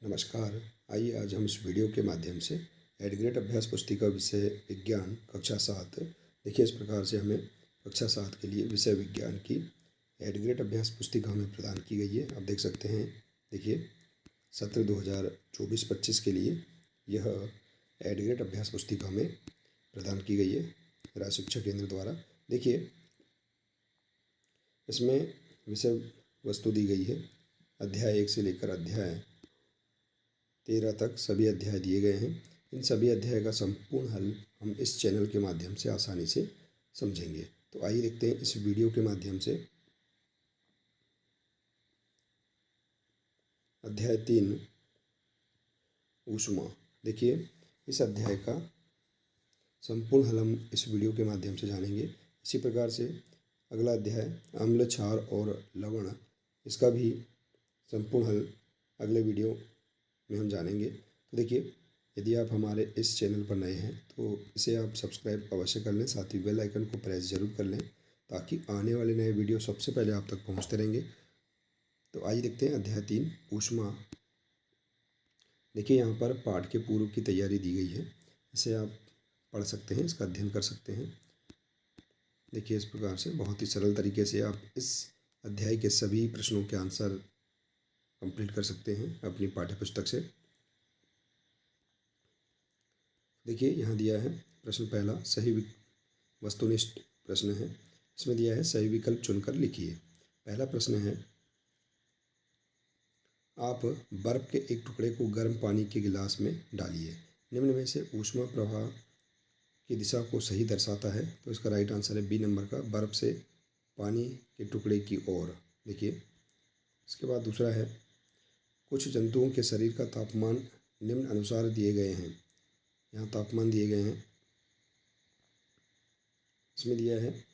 नमस्कार। आइए आज हम इस वीडियो के माध्यम से एडग्रेड अभ्यास पुस्तिका विषय विज्ञान कक्षा 7 देखिए इस प्रकार से हमें कक्षा 7 के लिए विषय विज्ञान की एडग्रेड अभ्यास पुस्तिका हमें प्रदान की गई है। आप देख सकते हैं, देखिए सत्र 2024-25 के लिए यह एडग्रेड अभ्यास पुस्तिका हमें प्रदान की गई है राज्य शिक्षा केंद्र द्वारा। देखिए इसमें विषय वस्तु दी गई है, अध्याय 1 से लेकर अध्याय 13 तक सभी अध्याय दिए गए हैं। इन सभी अध्याय का संपूर्ण हल हम इस चैनल के माध्यम से आसानी से समझेंगे। तो आइए देखते हैं इस वीडियो के माध्यम से अध्याय 3 ऊष्मा। देखिए इस अध्याय का संपूर्ण हल हम इस वीडियो के माध्यम से जानेंगे। इसी प्रकार से अगला अध्याय अम्ल, क्षार और लवण, इसका भी संपूर्ण हल अगले वीडियो में हम जानेंगे। तो देखिए यदि आप हमारे इस चैनल पर नए हैं तो इसे आप सब्सक्राइब अवश्य कर लें, साथ ही बेल आइकन को प्रेस जरूर कर लें ताकि आने वाले नए वीडियो सबसे पहले आप तक पहुंचते रहेंगे। तो आइए देखते हैं अध्याय 3 ऊष्मा। देखिए यहाँ पर पाठ के पूर्व की तैयारी दी गई है, इसे आप पढ़ सकते हैं, इसका अध्ययन कर सकते हैं। देखिए इस प्रकार से बहुत ही सरल तरीके से आप इस अध्याय के सभी प्रश्नों के आंसर कंप्लीट कर सकते हैं अपनी पाठ्यपुस्तक से। देखिए यहाँ दिया है प्रश्न पहला, सही वस्तुनिष्ठ प्रश्न है। इसमें दिया है सही विकल्प चुनकर लिखिए। पहला प्रश्न है, आप बर्फ के एक टुकड़े को गर्म पानी के गिलास में डालिए, निम्न में से ऊष्मा प्रवाह की दिशा को सही दर्शाता है। तो इसका राइट आंसर है बी नंबर का, बर्फ से पानी के टुकड़े की ओर। देखिए इसके बाद दूसरा है, कुछ जंतुओं के शरीर का तापमान निम्न अनुसार दिए गए हैं। यहाँ तापमान दिए गए हैं, इसमें दिया है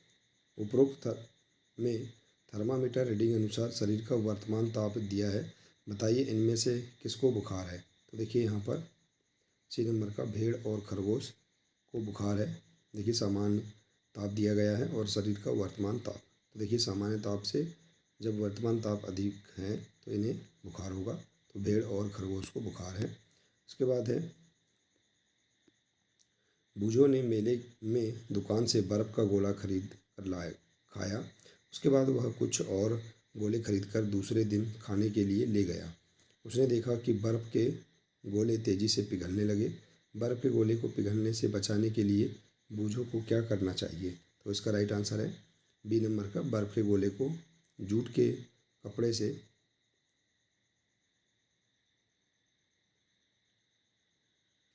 उपरोक्त में थर्मामीटर रीडिंग अनुसार शरीर का वर्तमान ताप दिया है, बताइए इनमें से किसको बुखार है। तो देखिए यहाँ पर सी नंबर का, भेड़ और खरगोश को बुखार है। देखिए सामान्य ताप दिया गया है और शरीर का वर्तमान ताप। तो देखिए सामान्य ताप से जब वर्तमान ताप अधिक है तो इन्हें बुखार होगा, तो भेड़ और खरगोश को बुखार है। उसके बाद है, बूझो ने मेले में दुकान से बर्फ़ का गोला खरीद कर लाया खाया। उसके बाद वह कुछ और गोले खरीद कर दूसरे दिन खाने के लिए ले गया। उसने देखा कि बर्फ़ के गोले तेज़ी से पिघलने लगे। बर्फ़ के गोले को पिघलने से बचाने के लिए बूझो को क्या करना चाहिए। तो इसका राइट आंसर है बी नंबर का, बर्फ़ के गोले को जूट के कपड़े से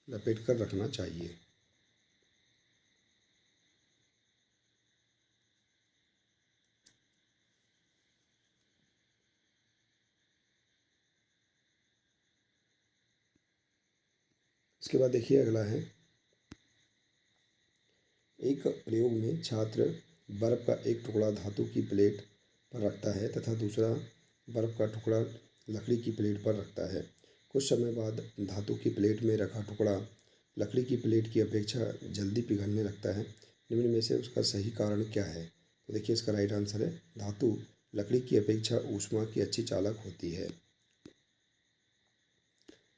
लपेट कर रखना चाहिए। इसके बाद देखिए अगला है, एक प्रयोग में छात्र बर्फ़ का एक टुकड़ा धातु की प्लेट पर रखता है तथा दूसरा बर्फ़ का टुकड़ा लकड़ी की प्लेट पर रखता है। कुछ समय बाद धातु की प्लेट में रखा टुकड़ा लकड़ी की प्लेट की अपेक्षा जल्दी पिघलने लगता है, निम्न में से उसका सही कारण क्या है। तो देखिए इसका राइट आंसर है, धातु लकड़ी की अपेक्षा ऊष्मा की अच्छी चालक होती है।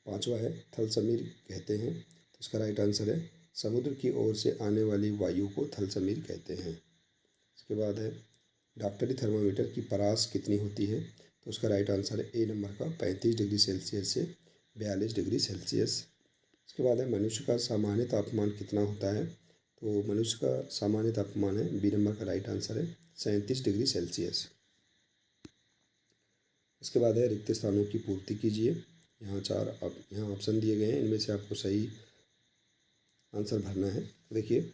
पांचवा है, थल समीर कहते हैं। तो इसका राइट आंसर है, समुद्र की ओर से आने वाली वायु को थल समीर कहते हैं। इसके बाद है, डॉक्टरी थर्मामीटर की परास कितनी होती है। तो उसका राइट आंसर है ए नंबर का, 35 डिग्री सेल्सियस से 42 डिग्री सेल्सियस। इसके बाद है, मनुष्य का सामान्य तापमान कितना होता है। तो मनुष्य का सामान्य तापमान है, बी नंबर का राइट आंसर है 37 डिग्री सेल्सियस। इसके बाद है, रिक्त स्थानों की पूर्ति कीजिए। यहाँ ऑप्शन दिए गए हैं, इनमें से आपको सही आंसर भरना है। तो देखिए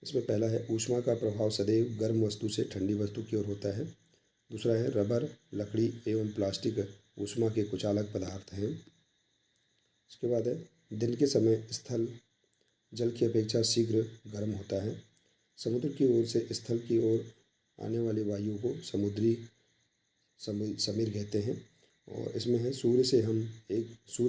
इसमें पहला है, ऊष्मा का प्रभाव सदैव गर्म वस्तु से ठंडी वस्तु की ओर होता है। दूसरा है, रबर, लकड़ी एवं प्लास्टिक ऊष्मा के कुचालक पदार्थ हैं। इसके बाद है, दिन के समय स्थल जल की अपेक्षा शीघ्र गर्म होता है। समुद्र की ओर से स्थल की ओर आने वाली वायु को समीर कहते हैं। और इसमें है, सूर्य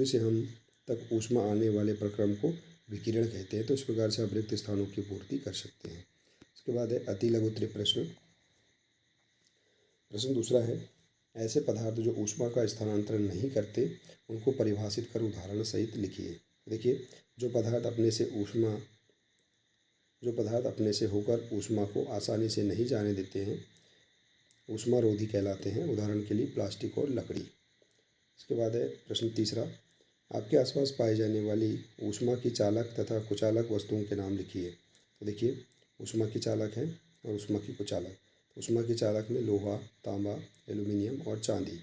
से हम तक ऊष्मा आने वाले प्रक्रम को विकिरण कहते हैं। तो इस प्रकार से आप रिक्त स्थानों की पूर्ति कर सकते हैं। इसके बाद है, अति लघुत्तरीय प्रश्न। प्रश्न दूसरा है, ऐसे पदार्थ जो ऊष्मा का स्थानांतरण नहीं करते उनको परिभाषित कर उदाहरण सहित लिखिए। देखिए, जो पदार्थ अपने से होकर ऊष्मा को आसानी से नहीं जाने देते हैं ऊष्मारोधी कहलाते हैं। उदाहरण के लिए प्लास्टिक और लकड़ी। इसके बाद है प्रश्न तीसरा, आपके आसपास पाई जाने वाली ऊष्मा की चालक तथा कुचालक वस्तुओं के नाम लिखिए। तो देखिए, ऊष्मा की चालक है और ऊष्मा की कुचालक। ऊष्मा की चालक में लोहा, तांबा, एल्यूमीनियम और चांदी,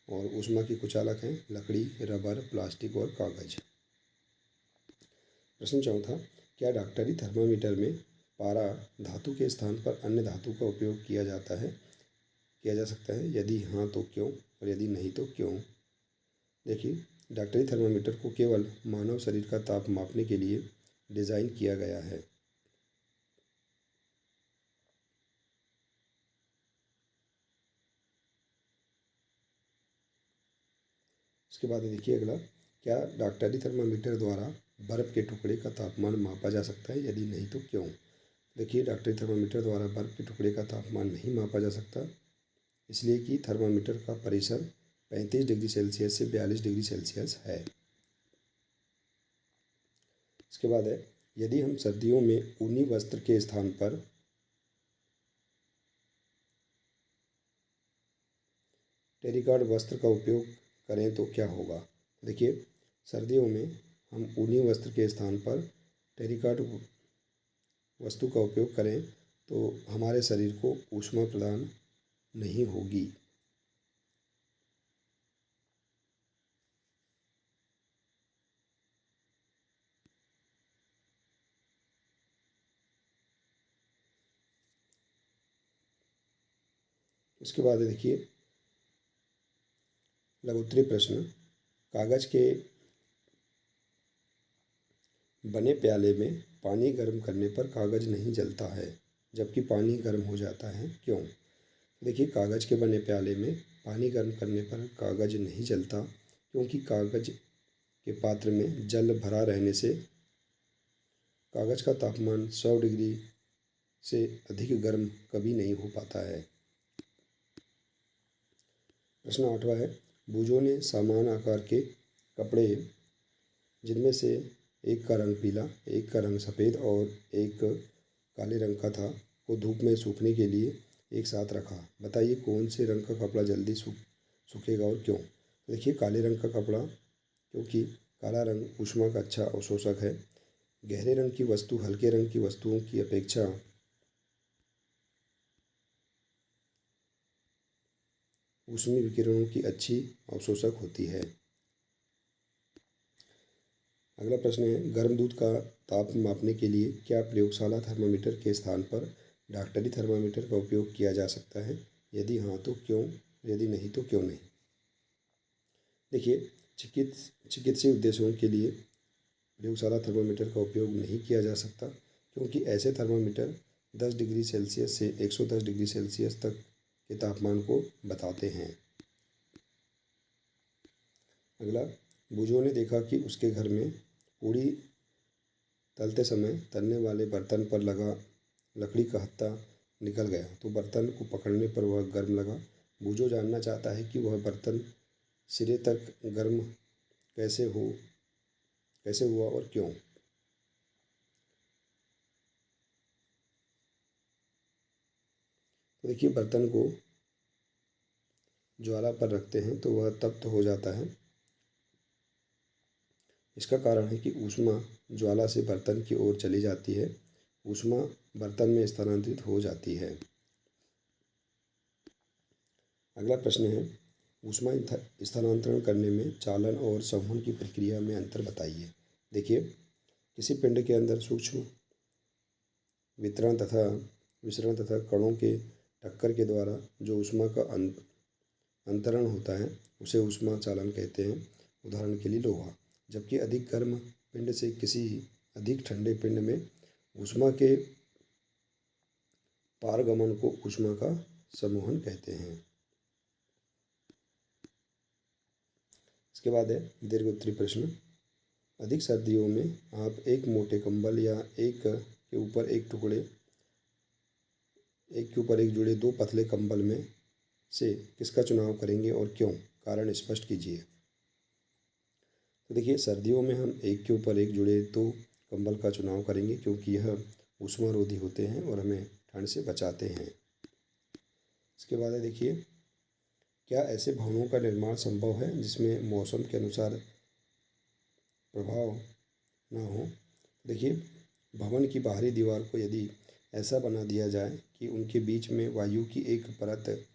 और ऊष्मा की कुचालक हैं लकड़ी, रबर, प्लास्टिक और कागज। प्रश्न चौथा, क्या डॉक्टरी थर्मामीटर में पारा धातु के स्थान पर अन्य धातु का उपयोग किया जा सकता है? यदि हाँ तो क्यों, और यदि नहीं तो क्यों? देखिए, डॉक्टरी थर्मामीटर को केवल मानव शरीर का ताप मापने के लिए डिज़ाइन किया गया है। इसके बाद देखिए अगला, क्या डॉक्टरी थर्मामीटर द्वारा बर्फ़ के टुकड़े का तापमान मापा जा सकता है? यदि नहीं तो क्यों? देखिए, डॉक्टरी थर्मामीटर द्वारा बर्फ़ के टुकड़े का तापमान नहीं मापा जा सकता, इसलिए कि थर्मामीटर का परिसर 35 डिग्री सेल्सियस से 42 डिग्री सेल्सियस है। इसके बाद है, यदि हम सर्दियों में ऊनी वस्त्र के स्थान पर टेरिकॉट वस्त्र का उपयोग करें तो क्या होगा? देखिए, सर्दियों में हम ऊनी वस्त्र के स्थान पर टेरिकॉट वस्तु का उपयोग करें तो हमारे शरीर को ऊष्मा प्रदान नहीं होगी। इसके बाद देखिए लघुत्तरीय प्रश्न, कागज के बने प्याले में पानी गर्म करने पर कागज नहीं जलता है जबकि पानी गर्म हो जाता है, क्यों? देखिए, कागज के बने प्याले में पानी गर्म करने पर कागज नहीं जलता क्योंकि कागज के पात्र में जल भरा रहने से कागज का तापमान 100 डिग्री से अधिक गर्म कभी नहीं हो पाता है। प्रश्न 8वां है, बूझों ने समान आकार के कपड़े जिनमें से एक का रंग पीला, एक का रंग सफ़ेद और एक काले रंग का था को धूप में सूखने के लिए एक साथ रखा। बताइए कौन से रंग का कपड़ा जल्दी सूखेगा और क्यों? देखिए, काले रंग का कपड़ा, क्योंकि काला रंग ऊष्मा का अच्छा अवशोषक है। गहरे रंग की वस्तु हल्के रंग की वस्तुओं की अपेक्षा ऊष्मीय विकिरणों की अच्छी अवशोषक होती है। अगला प्रश्न है, गर्म दूध का ताप मापने के लिए क्या प्रयोगशाला थर्मामीटर के स्थान पर डॉक्टरी थर्मामीटर का उपयोग किया जा सकता है? यदि हाँ तो क्यों, यदि नहीं तो क्यों नहीं? देखिए, चिकित्सीय उद्देश्यों के लिए प्रयोगशाला थर्मामीटर का उपयोग नहीं किया जा सकता क्योंकि ऐसे थर्मामीटर 10 डिग्री सेल्सियस से 110 डिग्री सेल्सियस तक के तापमान को बताते हैं। अगला, बूझों ने देखा कि उसके घर में पूड़ी तलते समय तलने वाले बर्तन पर लगा लकड़ी का हत्था निकल गया तो बर्तन को पकड़ने पर वह गर्म लगा। बूझो जानना चाहता है कि वह बर्तन सिरे तक गर्म कैसे हुआ और क्यों? तो देखिए, बर्तन को ज्वाला पर रखते हैं तो वह तप्त हो जाता है। इसका कारण है कि ऊष्मा ज्वाला से बर्तन की ओर चली जाती है, ऊष्मा बर्तन में स्थानांतरित हो जाती है। अगला प्रश्न है, ऊष्मा स्थानांतरण करने में चालन और संवहन की प्रक्रिया में अंतर बताइए। देखिए, किसी पिंड के अंदर सूक्ष्म विसरण तथा कणों के टक्कर के द्वारा जो ऊष्मा का अंतरण होता है उसे ऊष्मा चालन कहते हैं। उदाहरण के लिए लोहा। जबकि अधिक गर्म पिंड से किसी अधिक ठंडे पिंड में ऊष्मा के पारगमन को ऊष्मा का संवहन कहते हैं। इसके बाद है दीर्घोत्तरीय प्रश्न, अधिक सर्दियों में आप एक मोटे कंबल या एक के ऊपर एक जुड़े दो पतले कंबल में से किसका चुनाव करेंगे और क्यों? कारण स्पष्ट कीजिए। तो देखिए, सर्दियों में हम एक के ऊपर एक जुड़े तो कंबल का चुनाव करेंगे, क्योंकि यह ऊष्मारोधी होते हैं और हमें ठंड से बचाते हैं। इसके बाद है देखिए, क्या ऐसे भवनों का निर्माण संभव है जिसमें मौसम के अनुसार प्रभाव ना हो? देखिए, भवन की बाहरी दीवार को यदि ऐसा बना दिया जाए कि उनके बीच में वायु की एक परत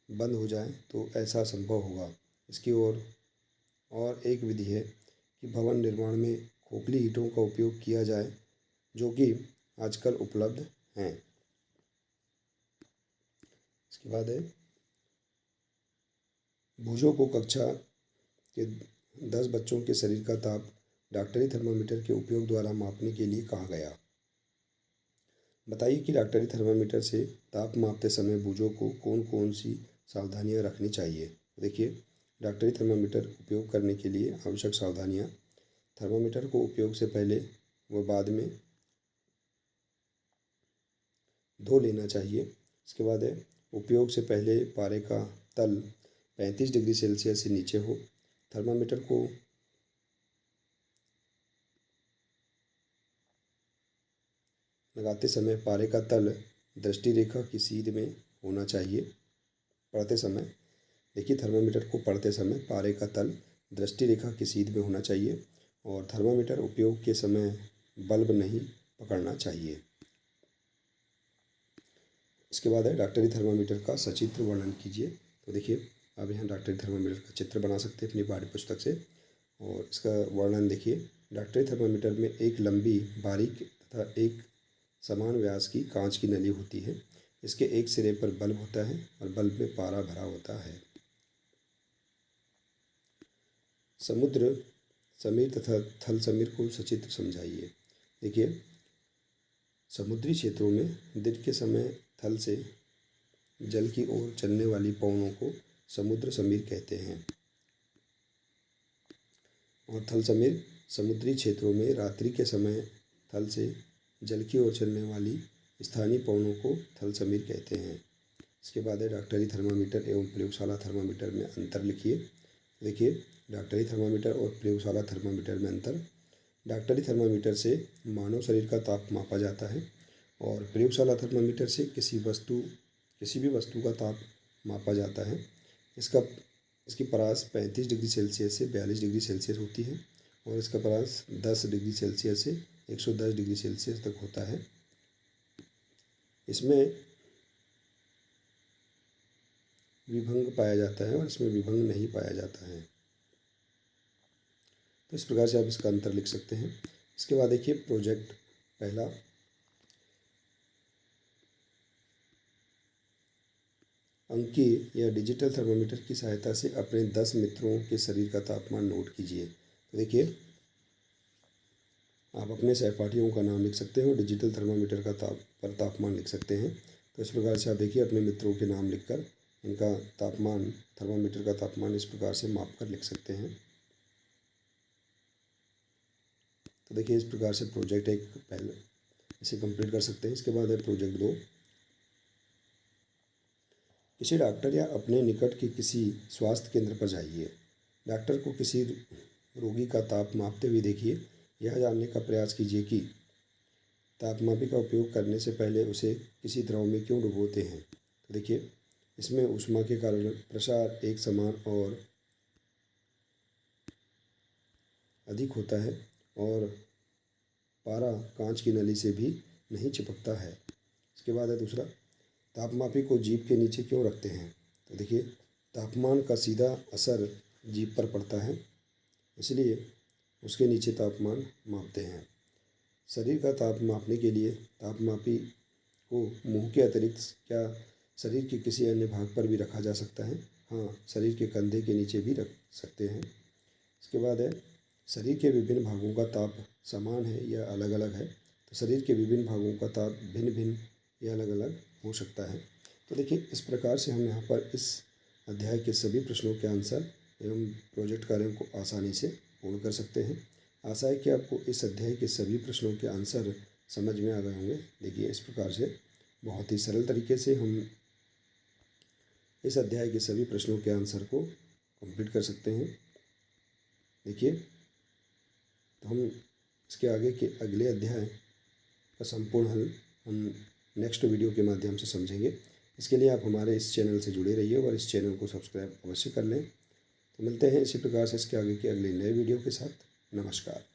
बंद हो जाए तो ऐसा संभव होगा। इसकी और एक विधि है कि भवन निर्माण में खोखली ईंटों का उपयोग किया जाए, जो कि आजकल उपलब्ध हैं। इसके बाद है, भुजों को कक्षा के 10 बच्चों के शरीर का ताप डॉक्टरी थर्मामीटर के उपयोग द्वारा मापने के लिए कहा गया। बताइए कि डॉक्टरी थर्मामीटर से ताप मापते समय भुजों को कौन कौन सी सावधानियां रखनी चाहिए? देखिए, डॉक्टरी थर्मामीटर उपयोग करने के लिए आवश्यक सावधानियां: थर्मामीटर को उपयोग से पहले व बाद में धो लेना चाहिए। इसके बाद है, उपयोग से पहले पारे का तल 35 डिग्री सेल्सियस से नीचे हो। थर्मामीटर को लगाते समय पारे का तल दृष्टि रेखा की सीध में होना चाहिए। पढ़ते समय देखिए, थर्मामीटर को पढ़ते समय पारे का तल दृष्टि रेखा की सीध में होना चाहिए और थर्मामीटर उपयोग के समय बल्ब नहीं पकड़ना चाहिए। इसके बाद है, डॉक्टरी थर्मामीटर का सचित्र वर्णन कीजिए। तो देखिए, अब यहाँ डॉक्टरी थर्मामीटर का चित्र बना सकते हैं अपनी पाठ्य पुस्तक से, और इसका वर्णन देखिए। डॉक्टरी थर्मामीटर में एक लंबी, बारीक तथा एक समान व्यास की कांच की नली होती है। इसके एक सिरे पर बल्ब होता है और बल्ब में पारा भरा होता है। समुद्र समीर तथा थल समीर को सचित्र समझाइए। देखिए, समुद्री क्षेत्रों में दिन के समय थल से जल की ओर चलने वाली पवनों को समुद्र समीर कहते हैं, और थल समीर समुद्री क्षेत्रों में रात्रि के समय थल से जल की ओर चलने वाली स्थानीय पवनों को थल समीर कहते हैं। इसके बाद है, डॉक्टरी थर्मामीटर एवं प्रयोगशाला थर्मामीटर में अंतर लिखिए। देखिए, डॉक्टरी थर्मामीटर और प्रयोगशाला थर्मामीटर में अंतर: डॉक्टरी थर्मामीटर से मानव शरीर का ताप मापा जाता है और प्रयोगशाला थर्मामीटर से किसी भी वस्तु का ताप मापा जाता है। इसकी परास 35 डिग्री सेल्सियस से 42 डिग्री सेल्सियस होती है और इसका परास 10 डिग्री सेल्सियस से 110 डिग्री सेल्सियस तक होता है। इसमें विभंग पाया जाता है और इसमें विभंग नहीं पाया जाता है। तो इस प्रकार से आप इसका अंतर लिख सकते हैं। इसके बाद देखिए, प्रोजेक्ट पहला, अंकीय या डिजिटल थर्मामीटर की सहायता से अपने 10 मित्रों के शरीर का तापमान नोट कीजिए। तो देखिए, आप अपने सहपाठियों का नाम लिख सकते हैं और डिजिटल थर्मामीटर का तापमान लिख सकते हैं। तो इस प्रकार से आप देखिए, अपने मित्रों के नाम लिखकर इनका तापमान, थर्मामीटर का तापमान इस प्रकार से माप कर लिख सकते हैं। तो देखिए, इस प्रकार से प्रोजेक्ट एक पहले इसे कंप्लीट कर सकते हैं। इसके बाद है प्रोजेक्ट 2। किसी डॉक्टर या अपने निकट के किसी स्वास्थ्य केंद्र पर जाइए। डॉक्टर को किसी रोगी का ताप मापते हुए देखिए। यह जानने का प्रयास कीजिए कि तापमापी का उपयोग करने से पहले उसे किसी द्रव में क्यों डुबोते हैं। तो देखिए, इसमें ऊष्मा के कारण प्रसार एक समान और अधिक होता है और पारा कांच की नली से भी नहीं चिपकता है। इसके बाद है दूसरा, तापमापी को जीभ के नीचे क्यों रखते हैं। तो देखिए, तापमान का सीधा असर जीभ पर पड़ता है, इसलिए उसके नीचे तापमान मापते हैं। शरीर का ताप मापने के लिए तापमापी को मुंह के अतिरिक्त क्या शरीर के किसी अन्य भाग पर भी रखा जा सकता है? हाँ, शरीर के कंधे के नीचे भी रख सकते हैं। इसके बाद है, शरीर के विभिन्न भागों का ताप समान है या अलग अलग है। तो शरीर के विभिन्न भागों का ताप भिन्न भिन्न या अलग अलग हो सकता है। तो देखिए, इस प्रकार से हम यहाँ पर इस अध्याय के सभी प्रश्नों के आंसर एवं प्रोजेक्ट कार्यों को आसानी से पूर्ण कर सकते हैं। आशा है कि आपको इस अध्याय के सभी प्रश्नों के आंसर समझ में आ गए होंगे। देखिए, इस प्रकार से बहुत ही सरल तरीके से हम इस अध्याय के सभी प्रश्नों के आंसर को कंप्लीट कर सकते हैं। देखिए, तो हम इसके आगे के अगले अध्याय का संपूर्ण हल हम नेक्स्ट वीडियो के माध्यम से समझेंगे। इसके लिए आप हमारे इस चैनल से जुड़े रहिए और इस चैनल को सब्सक्राइब अवश्य कर लें। तो मिलते हैं इसी प्रकार से इसके आगे के अगले नए वीडियो के साथ। नमस्कार।